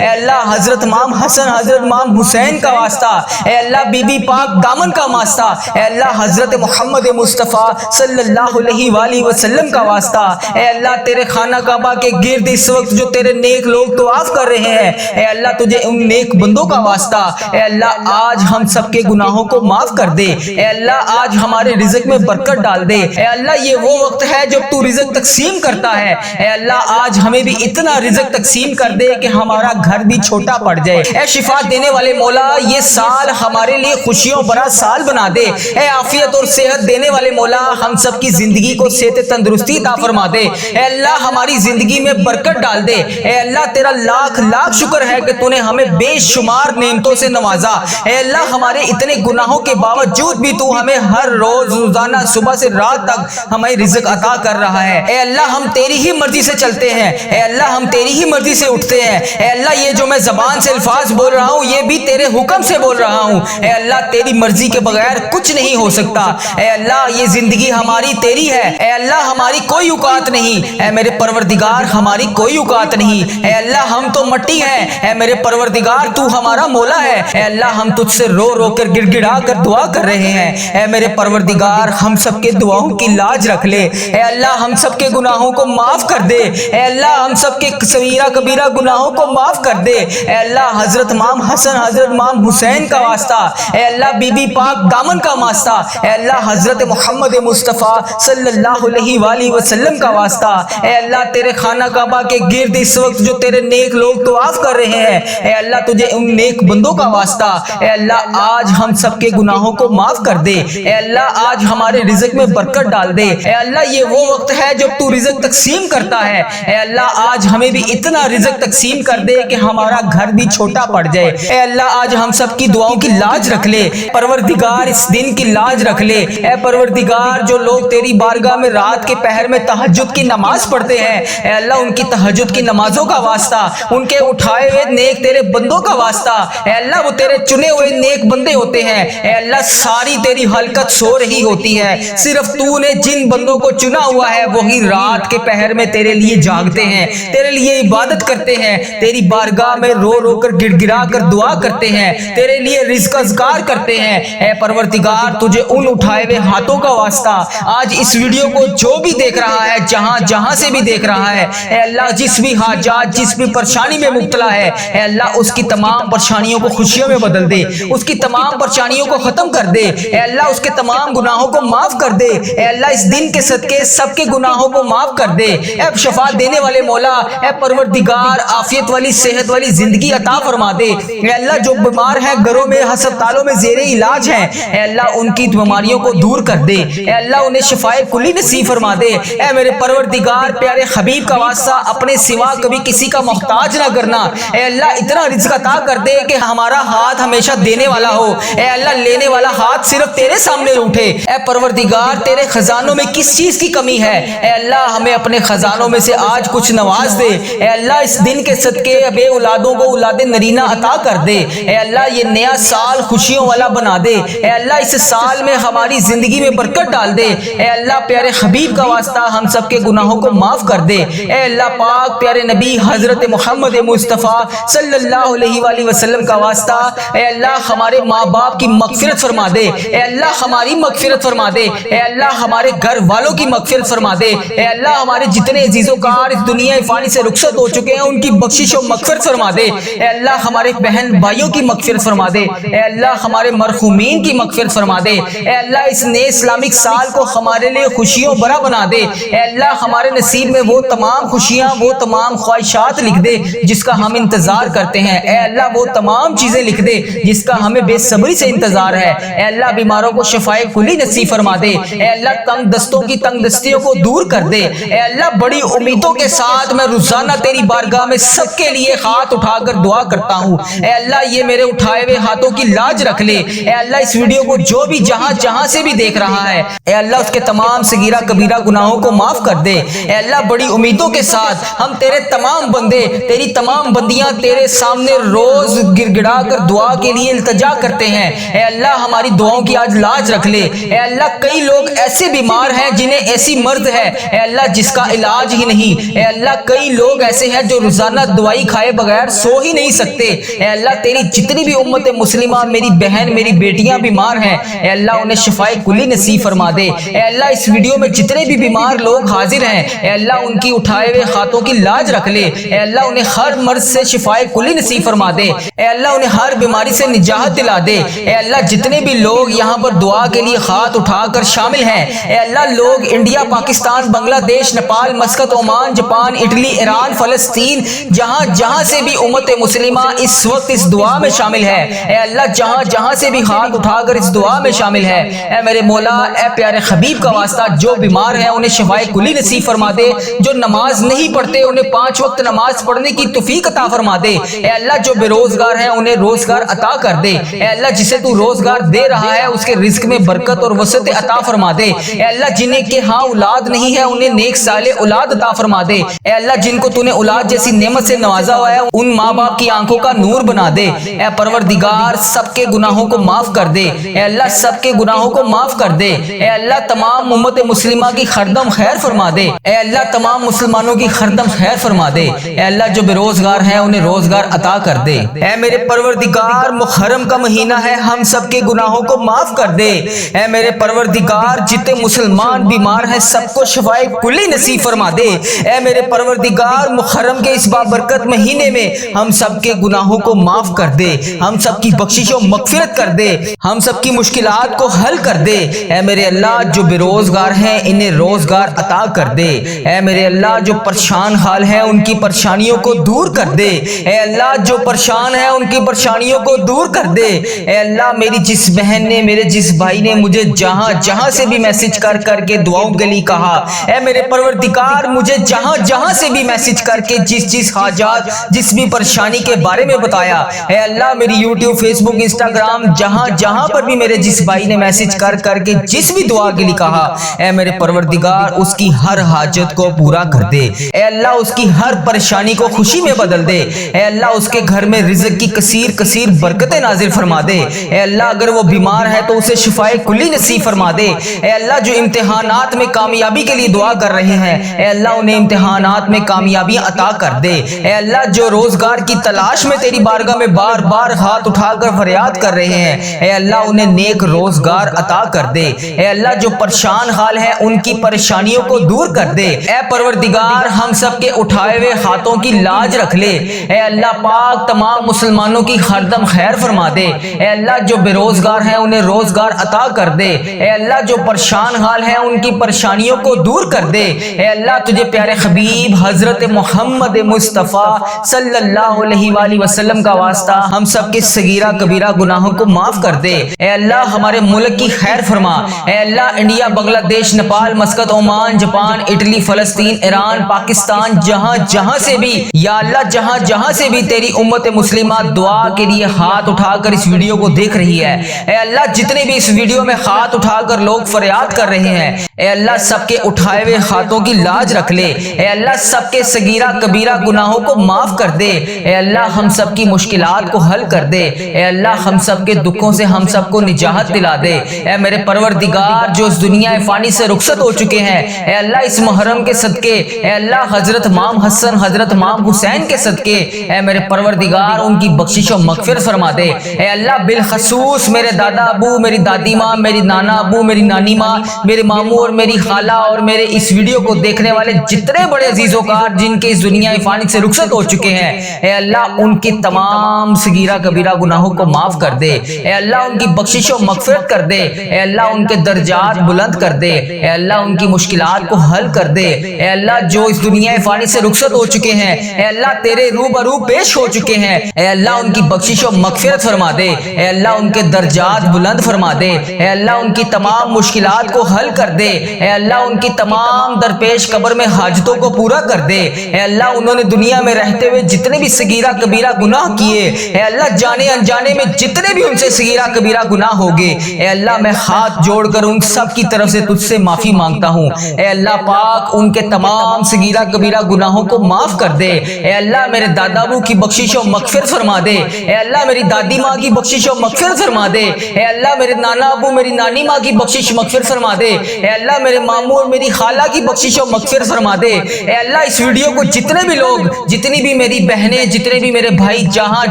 اے اللہ حضرت امام حسن حضرت امام حسین کا واسطہ، اے اللہ بی بی پاک دامن کا واسطہ، اے اللہ حضرت محمد مصطفیٰ صلی اللہ علیہ وآلہ وسلم کا واسطہ، اے اللہ تیرے خانہ کعبہ کے گرد اس وقت جو تیرے نیک لوگ طواف کر رہے ہیں، اے اللہ تجھے ان نیک بندوں کا واسطہ، اے اللہ آج ہم سب کے گناہوں کو معاف کر دے، اے اللہ آج ہمارے رزق میں برکت ڈال دے، اے اللہ یہ وہ وقت ہے جب تو رزق تقسیم کرتا ہے، اے اللہ آج ہمیں بھی اتنا رزق تقسیم کر دے کہ ہمارا گھر بھی چھوٹا پڑ جائے، اے شفا دینے والے مولا یہ سال ہمارے لیے خوشیوں بھرا سال بنا دے، اے عافیت اور صحت دینے والے مولا ہم سب کی زندگی کو صحت تندرستی عطا فرما دے، اے اللہ ہماری زندگی میں برکت ڈال دے، اے اللہ تیرا لاکھ لاکھ شکر ہے کہ تو نے ہمیں بے شمار نعمتوں سے نوازا، اے اللہ ہمارے اتنے گناہوں کے باوجود بھی تو ہمیں ہر روز روزانہ صبح سے رات تک ہمیں رزق عطا کر رہا ہے، اے اللہ ہم تیری ہی مرضی سے چلتے ہیں، اے اللہ ہم تیری ہی مرضی سے اٹھتے ہیں، اے اللہ یہ جو میں زبان سے الفاظ بول رہا ہوں یہ بھی تیرے حکم سے بول رہا ہوں، اے اللہ تیری مرضی کے بغیر کچھ نہیں ہو سکتا، اے اللہ یہ زندگی ہماری تیری ہے، اے اللہ ہماری کوئی اوقات نہیں، اے میرے پروردگار ہماری کوئی اوقات نہیں، اے اللہ ہم تو مٹی ہیں، اے میرے پروردگار تو ہمارا مولا ہے، اے اللہ ہم تجھ سے رو رو کر گڑ گڑا کر دعا کر رہے ہیں، اے میرے پروردگار ہم سب کے دعاؤں کی لاج رکھ لے، اے اللہ ہم سب کے گناہوں کو معاف کر دے، اے اللہ ہم سب کے صغیرہ کبیرہ گناہوں کو معاف کر دے، اے اللہ حضرت امام حسن حضرت امام حسین کا واسطہ، اے اللہ بی بی پاک دامن کا واسطہ، اے اللہ حضرت محمد مصطفیٰ صلی اللہ علیہ وآلہ وسلم کا واسطہ، اے اللہ تیرے خانہ کعبہ کے گرد اس وقت جو تیرے نیک لوگ طواف کر رہے ہیں، اے اللہ تجھے ان نیک بندوں کا واسطہ، اے اللہ آج ہم سب کے گناہوں کو معاف کر دے، اے اللہ آج ہمارے رزق میں برکت ڈال دے، اے اللہ یہ وہ وقت ہے جب تو رزق تقسیم کرتا ہے، اے اللہ آج ہمیں بھی اتنا رزق تقسیم کر دے کہ ہمارا گھر بھی چھوٹا پڑ جائے، اے اللہ آج ہم سب کی دعاؤں کی لاج رکھ لے، پروردگار اس دن کی لاج رکھ لے، اے پروردگار جو لوگ تیری بارگاہ میں رات کے پہر میں تہجد کی نماز پڑھتے ہیں، اے اللہ ان کی تہجد کی نمازوں کا واسطہ، ان کے اٹھائے ہوئے نیک تیرے بندوں کا واسطہ، اے اللہ وہ تیرے چنے ہوئے نیک بندے ہوتے ہیں، اے اللہ ساری تیری خلقت سو رہی ہوتی ہے، صرف تو نے جن بندوں کو چنا ہوا ہے وہی رات کے پہر میں تیرے لیے جاگتے ہیں، تیرے لیے عبادت کرتے ہیں، تیری بارگاہ میں رو رو کر گڑ گڑا کر دعا کرتے ہیں، تیرے لیے رزق اذکار کرتے ہیں، اے پروردگار تجھے ان اٹھائے ہوئے ہاتھوں کا واسطہ، آج اس ویڈیو کو جو بھی دیکھ رہا ہے جہاں جہاں سے بھی دیکھ رہا ہے، اے اللہ جس بھی حاجات جس بھی پریشانی میں مبتلا ہے، اے اللہ اس کی تمام پریشانیوں کو خوشیوں میں بدل دے، اس کی تمام پریشانیوں کو ختم کر دے، اے اللہ اس کے تمام گناہوں کو معاف کر دے، اے اللہ اس دن کے صدقے سب کے گناہوں کو معاف کر دے، اے شفا دینے والے مولا، اے پروردگار عافیت والی صحت والی زندگی عطا فرما دے، اے اللہ جو بیمار ہیں گھروں میں ہسپتالوں میں زیر علاج ہیں، اے اللہ ان کی بیماریوں کو دور کر دے، اے اللہ انہیں شفائے کلی نصیب فرما دے، اے میرے پروردگار پیارے حبیب کا واسطہ اپنے سوا کبھی کسی کا محتاج نہ کرنا، اے اللہ اتنا رزق عطا کر دے کہ ہمارا ہاتھ ہمیشہ دینے والا ہو، اے اللہ لینے والا ہاتھ صرف تیرے سامنے اٹھے، اے پروردگار تیرے خزانوں میں کس چیز کی کمی ہے، اے اللہ ہمیں اپنے خزانوں میں سے آج کچھ نواز دے، اے اللہ اس دن کے صدقے بے اولادوں کو اولاد نرینہ عطا کر دے، اے اللہ یہ نیا سال خوشیوں والا بنا دے، اے اللہ اس سال میں ہماری زندگی میں برکت ڈال دے، اے اللہ پیارے حبیب کا واسطہ ہم سب کے گناہوں کو معاف کر دے، اے اللہ پاک پیارے نبی حضرت محمد مصطفیٰ صلی اللہ علیہ وآلہ وسلم کا واسطہ، اے اللہ ہمارے ماں باپ کی مغفرت فرما دے، اے اللہ ہماری مغفرت فرما دے، اے اللہ ہمارے گھر والوں کی مغفرت فرما دے، اے اللہ ہمارے جتنے عزیز و کار اس دنیا فانی سے رخصت ہو چکے ہیں ان کی بخشش و مغفرت فرما دے، اے اللہ ہمارے بہن بھائیوں کی مغفرت فرما دے، اے اللہ ہمارے مرحومین کی مغفرت فرما دے، اے اللہ اس نئے اسلامک سال کو ہمارے لیے خوشیوں بھرا بنا دے، اے اللہ ہمارے نصیب میں وہ تمام خوشیاں وہ تمام خواہشات لکھ دے جس کا ہم انتظار کرتے ہیں، اے اللہ وہ تمام چیزیں لکھ دے جس کا ہمیں بے صبری سے انتظار ہے، اے اللہ بیماروں کو شفائے کلی نصیب فرما دے، اے اللہ تنگ دستوں کی تنگ دستیوں کو دور کر دے، اے اللہ بڑی امیدوں کے ساتھ میں روزانہ تیری بارگاہ میں سب کے لیے ہاتھ اٹھا کر دعا کرتا ہوں، اے اللہ یہ میرے اٹھائے ہوئے ہاتھوں کی لاج رکھ لے، اے اللہ اس ویڈیو کو جو بھی جہاں جہاں سے بھی دیکھ رہا ہے، اے اللہ اس کے تمام صغیرہ کبیرہ گناہوں کو معاف کر دے، اے اللہ بڑی امیدوں کے ساتھ ہم تیرے تمام بندے تیری تمام بندیاں تیرے سامنے روز گڑ گڑا کر دعا کے لیے التجا کرتے ہیں، اے اللہ ہماری دعاؤں کی آج لاج رکھ لے، اے اللہ کئی لوگ ایسے بیمار ہیں جنہیں ایسی مرض ہے اے اللہ جس کا علاج ہی نہیں، اے اللہ کئی لوگ ایسے ہیں جو روزانہ دوائی کھائے کھائے بغیر سو ہی نہیں سکتے۔ اے اللہ تیری جتنی بھی امت مسلمہ، میری بہن، میری بیٹیاں بیمار ہیں، اے اللہ انہیں شفائے کلی نصیب فرما دے۔ اے اللہ اس ویڈیو میں جتنے بھی بیمار لوگ حاضر ہیں، اے اللہ ان کی اٹھائے ہوئے ہاتھوں کی لاج رکھ لے۔ اے اللہ انہیں ہر مرض سے شفائے کلی نصیب فرما دے۔ اے اللہ انہیں ہر بیماری سے نجات دلا دے۔ اے اللہ جتنے بھی لوگ یہاں پر دعا کے لیے ہاتھ اٹھا کر شامل ہیں، اے اللہ لوگ انڈیا، پاکستان، بنگلہ دیش، Nepal, Muscat, Oman, Japan, Italy, Iran, فلسطین، جہاں جہاں سے بھی امت مسلمہ اس وقت اس دعا میں شامل ہے، اے اللہ جہاں جہاں سے بھی ہاتھ اٹھا کر اس دعا میں شامل ہے، اے میرے مولا، اے پیارے حبیب کا واسطہ، جو بیمار ہیں انہیں شفائے کلی نصیب فرما دے۔ جو نماز نہیں پڑھتے انہیں 5 وقت نماز پڑھنے کی توفیق عطا فرما دے۔ اے اللہ جو بے روزگار ہیں انہیں روزگار عطا کر دے۔ اے اللہ جسے تو روزگار دے رہا ہے اس کے رزق میں برکت اور وسعت عطا فرما دے۔ اے اللہ جنہیں کے ہاں اولاد نہیں ہے انہیں نیک صالح اولاد عطا فرما دے۔ اے اللہ جن کو تو نے اولاد جیسی نعمت سے نوازا ہوا ہے ان ماں باپ کی آنکھوں کا نور بنا دے۔ اے پروردگار سب کے گناہوں کو معاف کر دے۔ اے اللہ سب کے گناہوں کو معاف کر دے۔ اے اللہ تمام امت مسلمہ کی خردم خیر فرما دے۔ اے اللہ تمام مسلمانوں کی خردم خیر فرما دے۔ اے اللہ جو بے روزگار ہیں انہیں روزگار عطا کر دے۔ اے میرے پروردگار محرم کا مہینہ ہے، ہم سب کے گناہوں کو معاف کر دے۔ اے میرے پروردگار جتنے مسلمان بیمار ہیں سب کو شفائے کلی نصیب فرما دے۔ اے میرے پروردگار محرم کے اس بابرکت مہینے میں ہم سب کے گناہوں کو معاف کر دے، ہم سب کی بخشش و مغفرت کر دے، ہم سب کی مشکلات کو حل کر دے۔ اے میرے اللہ جو بے روزگار ہیں انہیں روزگار عطا کر دے۔ اے میرے اللہ جو پریشان حال ہیں ان کی پریشانیوں کو دور کر دے۔ اے اللہ جو پریشان ہیں ان کی پریشانیوں کو دور کر دے۔ اے اللہ میری جس بہن نے، میرے جس بھائی نے مجھے جہاں جہاں سے بھی میسج کر کر کے دعاؤں کے لیے کہا، اے میرے پروردگار مجھے جہاں جہاں سے بھی میسج کر کے جس حاجات، جس بھی پریشانی کے بارے میں بتایا، اے اللہ میری یوٹیوب، فیس بک، انسٹاگرام، جہاں جہاں پر بھی میرے جس بھائی نے میسج کر کر کے جس بھی دعا کے لیے کہا، اے میرے پروردگار اس کی ہر حاجت کو پورا کر دے۔ اے اللہ اس کی ہر پریشانی کو خوشی میں بدل دے۔ اے اللہ اس کے گھر میں رزق کی کثیر کثیر برکتیں نازل فرما دے۔ اے اللہ اگر وہ بیمار ہے تو اسے شفائے کلی نصیب فرما دے۔ اے اللہ جو امتحانات میں کامیابی کے لیے دعا کر رہے ہیں، اے اللہ انہیں امتحانات میں کامیابیاں عطا کر دے۔ اے اللہ جو روزگار کی تلاش میں تیری بارگاہ میں بار بار ہاتھ اٹھا کر فریاد کر رہے ہیں، اے اللہ انہیں نیک روزگار عطا کر دے۔ اے اللہ جو پریشان حال ہے ان کی پریشانیوں کو دور کر دے۔ اے پروردگار ہم سب کے اٹھائے ہوئے ہاتھوں کی لاج رکھ لے۔ اے اللہ پاک تمام مسلمانوں کی خردم خیر فرما دے۔ اے اللہ جو بے روزگار ہیں انہیں روزگار عطا کر دے۔ اے اللہ جو پریشان حال ہیں ان کی پریشانیوں کو دور کر دے۔ اے اللہ تجھے پیارے حبیب حضرت محمد مصطفیٰ صلی اللہ علیہ وآلہ وسلم کا واسطہ ہم سب کے صغیرہ کبیرہ گناہوں کو معاف کر دے۔ اے اللہ ہمارے ملک کی خیر فرما۔ اے اللہ انڈیا، بنگلہ دیش، Nepal, Muscat, Oman, Japan, Italy, فلسطین، ایران، پاکستان، جہاں جہاں سے بھی یا اللہ جہاں جہاں سے بھی تیری امت مسلمہ دعا کے لیے ہاتھ اٹھا کر اس ویڈیو کو دیکھ رہی ہے، اے اللہ جتنے بھی اس ویڈیو میں ہاتھ اٹھا کر لوگ فریاد کر رہے ہیں، اے اللہ سب کے اٹھائے ہوئے ہاتھوں کی لاج رکھ لے۔ اے اللہ سب کے صغیرہ کبیرہ گناہوں کو معاف کر دے۔ اے اللہ ہم سب کی مشکلات کو حل کر دے۔ اے اللہ ہم سب کے دکھوں سے ہم سب کو نجات دلا دے۔ اے میرے پروردگار جو اس دنیا فانی سے رخصت ہو چکے ہیں، اے اللہ اس محرم کے صدقے، اے اللہ حضرت امام حسن، حضرت امام حسین کے صدقے، اے میرے پروردگار ان کی بخشش و مغفرت فرما دے۔ اے اللہ بالخصوص میرے دادا ابو، میری دادی ماں، میری نانا ابو، میری نانی ماں، میرے ماموں اور میری خالہ اور میرے اس ویڈیو کو دیکھنے والے جتنے بڑے عزیز و کار جن کے اس دنیا فانی سے رخصت ہو چکے ہیں، اے اللہ ان کی تمام صغیرہ کبیرہ گناہوں کو معاف کر دے۔ اے اللہ ان کی بخشش و مغفرت کر دے۔ اے اللہ ان کے درجات بلند کر دے۔ اے اللہ ان کی مشکلات کو حل کر دے۔ اے اللہ جو اس دنیا فانی سے رخصت ہو چکے ہیں، اے اللہ تیرے روبرو پیش ہو چکے ہیں، اے اللہ ان کی بخشش و مغفرت فرما دے۔ اے اللہ ان کے درجات بلند فرما دے۔ اے اللہ ان کی تمام مشکلات کو حل کر دے۔ اے اللہ ان کی تمام درپیش قبر میں حاجتوں کو پورا کر دے۔ اے اللہ انہوں نے دنیا میں رہتے ہوئے جتنے بھی صغیرہ کبیرہ گناہ کیے، اے اللہ جانے انجانے میں جتنے بھی ان سے صغیرہ کبیرہ گناہ ہوگے، اے اللہ میں ہاتھ جوڑ کر ان سب کی طرف سے تجھ سے معافی مانگتا ہوں۔ اے اللہ پاک ان کے تمام صغیرہ کبیرہ گناہوں کو معاف کر دے۔ اے اللہ میرے دادا ابو کی بخشش و مغفرت فرما دے۔ اے اللہ میری دادی ماں کی بخشش و مغفرت فرما دے۔ اے اللہ میرے نانا ابو، میری نانی ماں کی بخشش مغفرت فرما دے۔ اے اللہ میرے ماموں اور میری خالہ کی بخشش و مغفرت فرما دے۔ اے اللہ اس ویڈیو کو جتنے بھی لوگ، جتنی بھی بھی میری بہنیں جتنے بھی میرے بھائی جہاں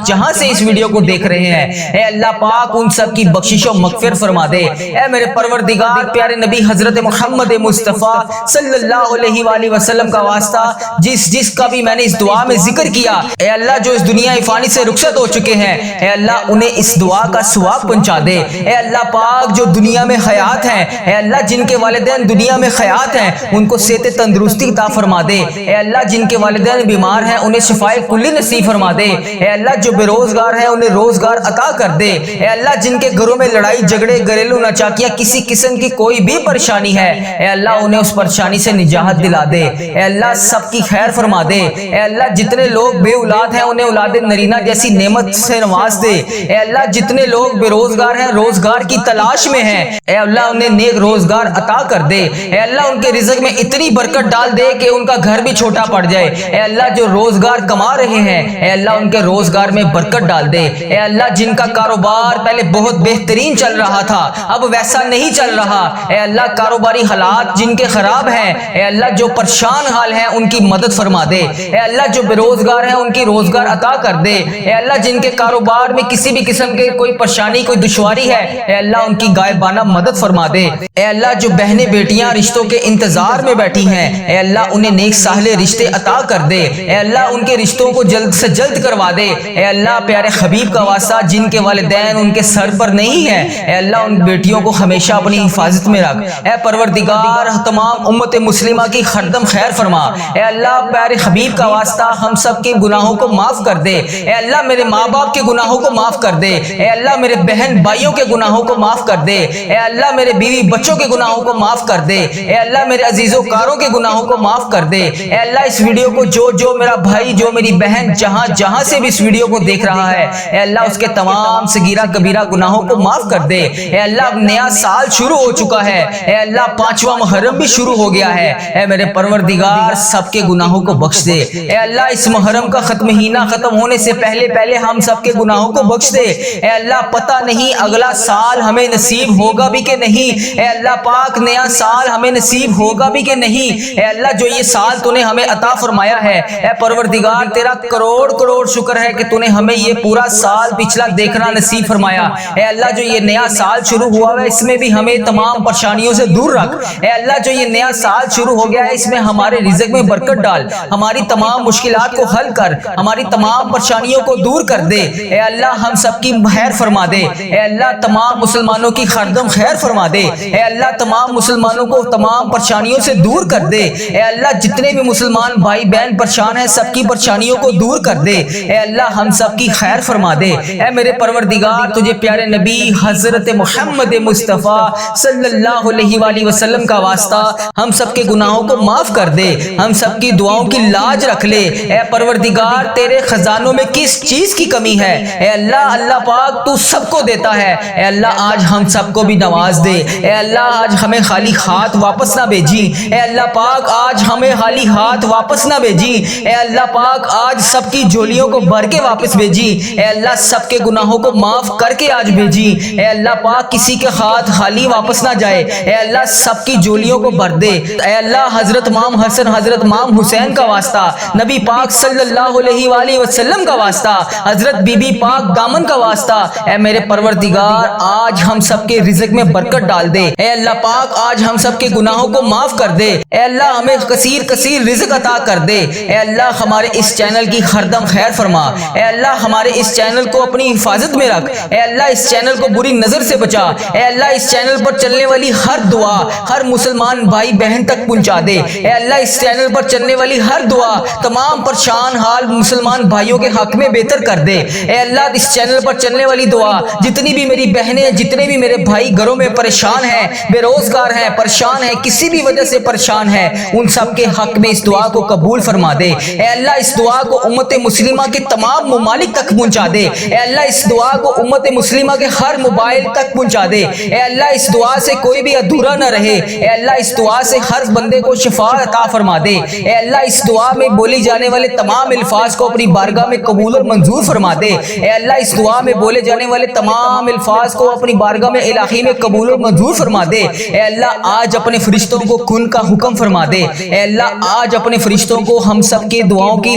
جہاں سے اس ویڈیو کو دیکھ رہے ہیں، اے اللہ پاک ان سب کی بخشش و مغفرت فرما دے۔ اے میرے پروردگار پیارے نبی حضرت محمد مصطفیٰ صلی اللہ علیہ وآلہ وسلم کا واسطہ جس کا بھی میں نے اس دعا میں ذکر کیا، اے اللہ جو اس دنیا فانی سے رخصت ہو چکے ہیں، اے اللہ انہیں اس دعا کا ثواب پہنچا دے۔ اے اللہ پاک جو دنیا میں حیات ہیں، اے اللہ جن کے والدین دنیا میں حیات ہیں ان کو صحت تندرستی عطا فرما دے۔ اے اللہ جن کے والدین بیمار ہیں انہیں شفائے کلی نصیب فرما دے۔ اے اللہ جو بے روزگار ہیں انہیں روزگار عطا کر دے۔ اے اللہ جن کے گھروں میں لڑائی جھگڑے گھریلو ناچاکیاں کسی قسم کی کوئی بھی پریشانی ہے، اے اللہ انہیں اس پریشانی سے نجات دلا دے۔ اے اللہ سب کی خیر فرما دے۔ اے اللہ جتنے لوگ بے اولاد ہیں انہیں اولاد نرینہ جیسی نعمت سے نواز دے۔ اے اللہ جتنے لوگ بے روزگار ہیں روزگار کی تلاش میں ہیں، اے اللہ انہیں نیک روزگار عطا کر دے۔ اے اللہ ان کے رزق میں اتنی برکت ڈال دے کہ ان کا گھر بھی چھوٹا پڑ جائے۔ اے اللہ جو روزگار کما رہے ہیں، اے اللہ ان کے روزگار میں برکت ڈال دے۔ اے اللہ جن کا کاروبار پہلے بہت بہترین چل رہا تھا اب ویسا نہیں چل رہا، اے اللہ کاروباری حالات جن کے خراب ہیں، اے اللہ جو پریشان حال ہیں ان کی مدد فرما دے۔ اے اللہ جو بے روزگار ہیں ان کی روزگار عطا کر دے۔ اے اللہ جن کے کاروبار میں کسی بھی قسم کے کوئی پریشانی کوئی دشواری ہے، اے اللہ ان کی غائبانہ مدد فرما دے۔ اے اللہ جو بہنیں بیٹیاں رشتوں کے انتظار میں بیٹھی ہیں، اے اللہ انہیں نیک صالح رشتے عطا کر دے۔ اے اللہ ان کے رشتوں کو جلد سے جلد کروا دے۔ اے اللہ پیارے حبیب کا واسطہ جن کے والدین ان کے سر پر نہیں ہے، اے اللہ ان بیٹیوں کو ہمیشہ اپنی حفاظت میں رکھ۔ اے پروردگار تمام امت مسلمہ کی ہردم خیر فرما۔ اے اللہ پیارے حبیب کا واسطہ ہم سب کے گناہوں کو معاف کر دے۔ اے اللہ میرے ماں باپ کے گناہوں کو معاف کر دے۔ اے اللہ میرے بہن بھائیوں کے گناہوں کو معاف کر دے۔ اے اللہ میرے بیوی بچوں کے گناہوں کو معاف کر دے۔ اے اللہ میرے عزیز و کاروں کے گناہوں کو معاف کر دے۔ اے اللہ اس ویڈیو کو جو میرا بھائی جو میری بہن جہاں سے بھی اس ویڈیو کو دیکھ رہا ہے، اے اللہ اس کے تمام صغیرہ کبیرہ گناہوں کو معاف کر دے۔ اے اللہ اب نیا سال شروع ہو چکا ہے، اے اللہ 5واں محرم بھی شروع ہو گیا ہے، اے میرے پروردگار سب کے گناہوں کو بخش دے۔ اے اللہ اس محرم کا مہینہ ختم ہونے سے پہلے ہم سب کے گناہوں کو بخش دے۔ اے اللہ پتہ نہیں اگلا سال ہمیں نصیب ہوگا بھی کہ نہیں، اے اللہ پاک نیا سال ہمیں نصیب ہوگا بھی کہ نہیں۔ اے اللہ جو یہ سال تو نے ہمیں عطا فرمایا ہے، اے پروردگار تیرا کروڑ شکر ہے کہ تو نے ہمیں یہ پورا سال پچھلا دیکھنا نصیب فرمایا۔ اے اللہ جو یہ نیا سال شروع ہوا ہے اس میں بھی ہمیں تمام پریشانیوں سے دور رکھ۔ اے اللہ جو یہ نیا سال شروع ہو گیا ہے اس میں ہمارے رزق میں برکت ڈال، ہماری تمام مشکلات کو حل کر، ہماری تمام پریشانیوں کو دور کر دے۔ اے اللہ ہم سب کی خیر فرما دے۔ اے اللہ تمام مسلمانوں کی خردم خیر فرما دے۔ اے اللہ تمام مسلمانوں کو تمام پریشانیوں سے دور کر دے۔ اے اللہ جتنے بھی مسلمان بھائی بہن پریشان ہیں سب کی پریشانیوں کو دور کر دے۔ اے اللہ ہم سب کی خیر فرما دے۔ اے میرے پروردگار تجھے پیارے نبی حضرت محمد مصطفیٰ صلی اللہ علیہ وآلہ وسلم کا واسطہ ہم سب کے گناہوں کو معاف کر دے، ہم سب کی دعاؤں کی لاج رکھ لے۔ اے پروردگار تیرے خزانوں میں کس چیز کی کمی ہے؟ اے اللہ پاک تو سب کو دیتا ہے۔ اے اللہ آج ہم سب کو بھی نواز دے۔ اے اللہ آج ہمیں خالی ہاتھ واپس نہ بھیجی۔ اے اللہ پاک آج ہمیں خالی ہاتھ واپس نہ بھیجی۔ اے اللہ پاک آج سب کی جھولیوں کو بھر کے واپس بھیجی۔ اے اللہ سب کے گناہوں کو معاف کر کے آج بھیجی۔ اے اللہ پاک کسی کے ہاتھ خالی واپس نہ جائے۔ اے اللہ سب کی جھولیوں کو بھر دے۔ اے اللہ حضرت امام حسن حضرت امام حسین کا واسطہ، نبی پاک صلی اللہ علیہ وآلہ وسلم کا واسطہ، حضرت بی بی پاک دامن کا واسطہ، اے میرے پروردگار آج ہم سب کے رزق میں برکت ڈال دے۔ اے اللہ پاک آج ہم سب کے گناہوں کو معاف کر دے۔ اے اللہ ہمیں کثیر رزق عطا کر دے۔ اے اللہ ہمارے اس چینل کی ہردم خیر فرما۔ اے اللہ ہمارے اس چینل کو اپنی حفاظت میں رکھ۔ اے اللہ اس چینل کو بری نظر سے بچا۔ اے اللہ اس چینل پر چلنے والی ہر دعا ہر مسلمان بھائی بہن تک پہنچا دے۔ اے اللہ اس چینل پر چلنے والی ہر دعا تمام پریشان حال مسلمان بھائیوں کے حق میں بہتر کر دے۔ اے اللہ اس چینل پر چلنے والی دعا جتنی بھی میری بہنیں جتنے بھی میرے بھائی گھروں میں پریشان ہیں، بے روزگار ہیں، پریشان ہیں، کسی بھی وجہ سے پریشان ہیں، ان سب کے حق میں اس دعا کو قبول فرما دے۔ اے اللہ اس دعا کو امت مسلمہ کے تمام ممالک تک پہنچا دے۔ اے اللہ اس دعا کو امت مسلمہ کے ہر موبائل تک پہنچا دے۔ اے اللہ اس دعا سے کوئی بھی ادھورا نہ رہے۔ اے اللہ اس دعا سے ہر بندے کو شفا عطا فرما دے۔ اے اللہ اس دعا میں بولی جانے والے تمام الفاظ کو اپنی بارگاہ میں قبول اور منظور فرما دے۔ اے اللہ اس دعا میں بولے جانے والے تمام الفاظ کو اپنی بارگاہ میں الہی میں قبول اور منظور فرما دے۔ اے اللہ آج اپنے فرشتوں کو کن کا حکم فرما دے۔ اے اللہ آج اپنے فرشتوں کو ہم سب کے دعاؤں کی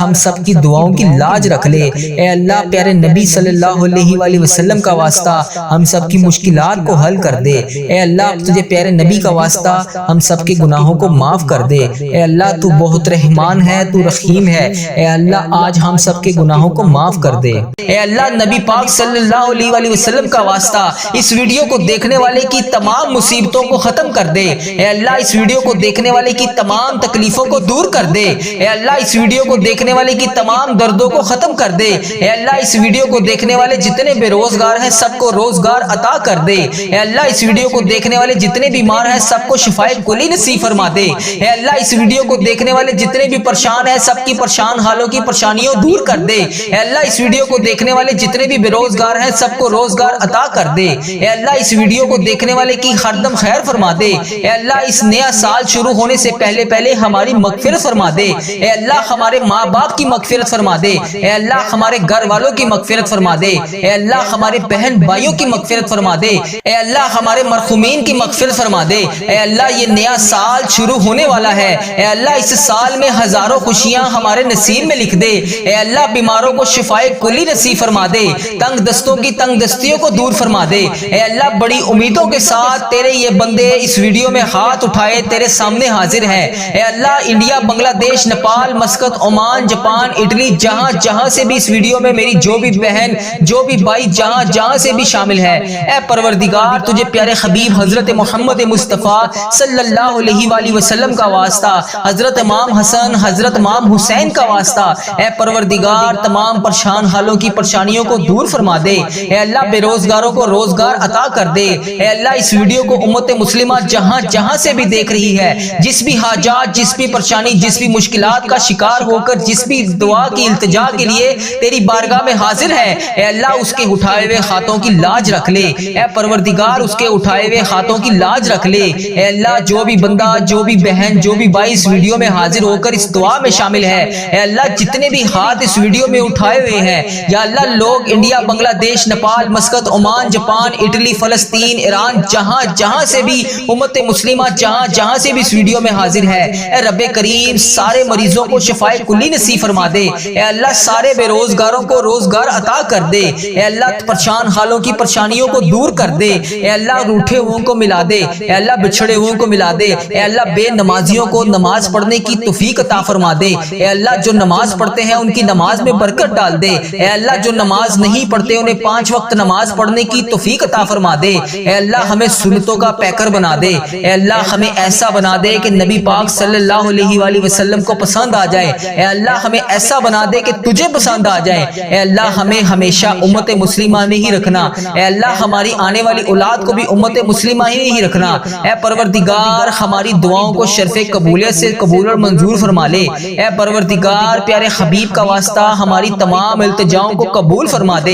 ہم سب کی دعاؤں کی لاج رکھ لے۔ اے اللہ پیارے نبی صلی اللہ علیہ وآلہ وسلم کا واسطہ ہم سب کی مشکلات کو حل کر دے۔ اے اللہ تجھے پیارے نبی کا واسطہ ہم سب کے گناہوں کو معاف کر دے۔ اے اللہ تو بہت رحمان ہے، تو رحیم ہے۔ اے اللہ آج ہم سب کے گناہوں کو معاف کر دے۔ اے اللہ نبی پاک صلی اللہ علیہ وآلہ وسلم کا واسطہ اس ویڈیو کو دیکھنے والے کی تمام مصیبتوں کو ختم کر دے۔ اے اللہ اس ویڈیو کو دیکھنے والے کی تمام تکلیفوں کو دور کر دے۔ اے اللہ اس ویڈیو کو دیکھنے والے کی تمام دردوں کو ختم کر دے۔ اے اللہ اس ویڈیو کو دیکھنے والے جتنے بے روزگار ہیں سب کو روزگار عطا کر دے۔ اے اللہ اس ویڈیو کو دیکھنے والے جتنے بیمار ہیں سب کو شفائے کلی نصیب فرما دے۔ اے اللہ اس ویڈیو کو دیکھنے والے جتنے بھی پریشان ہیں سب کی پریشان حالوں کی پریشانیوں دور کر دے۔ اے اللہ اس ویڈیو کو دیکھنے والے جتنے بھی بے روزگار ہیں سب کو روزگار عطا کر دے۔ اے اللہ اس ویڈیو کو دیکھنے والے کی ہر دم خیر فرما دے۔ اے اللہ اس نیا سال شروع ہونے سے پہلے پہلے ہماری مغفرت فرما دے۔ اے اللہ ہمارے ماں باپ کی مغفرت فرما دے۔ اے اللہ ہمارے گھر والوں کی مغفرت فرما دے۔ اے اللہ ہمارے بہن بھائیوں کی مغفرت فرما دے۔ اے اللہ ہمارے مرحومین کی مغفرت فرما دے۔ اے اللہ یہ نیا سال شروع ہونے والا ہے۔ اے اللہ اس سال میں ہزاروں خوشیاں ہمارے نصیب میں لکھ دے۔ اے اللہ بیماروں کو شفائے کلی نصیب فرما دے۔ تنگ دستوں کی تنگ دستیوں کو دور فرما دے۔ اے اللہ بڑی امیدوں کے ساتھ تیرے یہ بندے اس ویڈیو میں ہاتھ اٹھائے تیرے سامنے حاضر ہیں۔ اے اللہ انڈیا، بنگلہ دیش، Nepal, Muscat, Oman, Japan, Italy, جہاں جہاں سے بھی اس ویڈیو میں میری جو بھی بہن جو بھی بھائی جہاں جہاں سے بھی شامل ہے، اے پروردگار تجھے پیارے حبیب حضرت محمد مصطفیٰ صلی اللہ علیہ وآلہ وسلم کا واسطہ، حضرت امام حسن حضرت امام حسین کا واسطہ، اے پروردگار تمام پریشان حالوں کی پریشانیوں کو دور فرما دے۔ اے اللہ بے روزگاروں کو روزگار عطا کر دے۔ اے اللہ اس ویڈیو کو امت مسلمہ جہاں جہاں سے بھی دیکھ رہی ہے، جس بھی حاجات، جس بھی پریشانی، جس بھی مشکلات کا شکار ہو کر جس بھی دعا کی التجا کے لیے تیری بارگاہ میں حاضر ہے، اے اللہ اس کے اٹھائے ہوئے ہاتھوں کی لاج رکھ لے۔ اے پروردگار اس کے اٹھائے ہوئے ہاتھوں کی لاج رکھ لے۔ اے اللہ جو بھی بندہ، جو بھی بہن، جو بھی بھائی اس ویڈیو میں حاضر ہو کر اس دعا میں شامل ہے، اے اللہ جتنے بھی ہاتھ اس ویڈیو میں اٹھائے ہوئے ہیں، یا اللہ لوگ انڈیا، بنگلہ دیش، Nepal, Muscat, Oman, Japan, Italy, فلسطین، ایران، جہاں جہاں سے بھی امت مسلمہ جہاں جہاں سے بھی اس ویڈیو میں حاضر ہے، اے رب کریم سارے مریضوں کو شفائے کلی نصیب فرما دے۔ اے اللہ سارے بے روزگاروں کو روزگار عطا کر دے۔ اے اللہ پریشان حالوں کی پریشانیوں کو دور کر دے۔ اے اللہ روٹھے ہوئوں کو ملا دے۔ اے اللہ بچھڑے ہوئوں کو ملا دے۔ اے اللہ بے نمازیوں کو نماز پڑھنے کی توفیق عطا فرما دے۔ اے اللہ جو نماز پڑھتے ہیں ان کی نماز میں برکت ڈال دے۔ اے اللہ جو نماز نہیں پڑھتے انہیں 5 وقت نماز پڑھنے کی توفیق عطا فرما دے۔ اے اللہ ہمیں سنتوں کا پیکر بنا دے۔ اے اللہ ہمیں ایسا بنا دے کہ نبی پاک صلی اللہ علیہ وآلہ وسلم کو پسند آ جائے۔ اے اللہ ہمیں ایسا بنا دے کہ تجھے پسند آ جائے۔ اے اللہ ہمیں ہمیشہ امت مسلمہ میں ہی رکھنا۔ اے اللہ ہماری آنے والی اولاد کو بھی امت مسلمہ ہی رکھنا۔ اے پروردگار ہماری دعاؤں کو شرف قبولیت سے قبول اور منظور فرما لے۔ اے پروردگار پیارے حبیب کا واسطہ ہماری تمام التجاؤں کو قبول فرما دے۔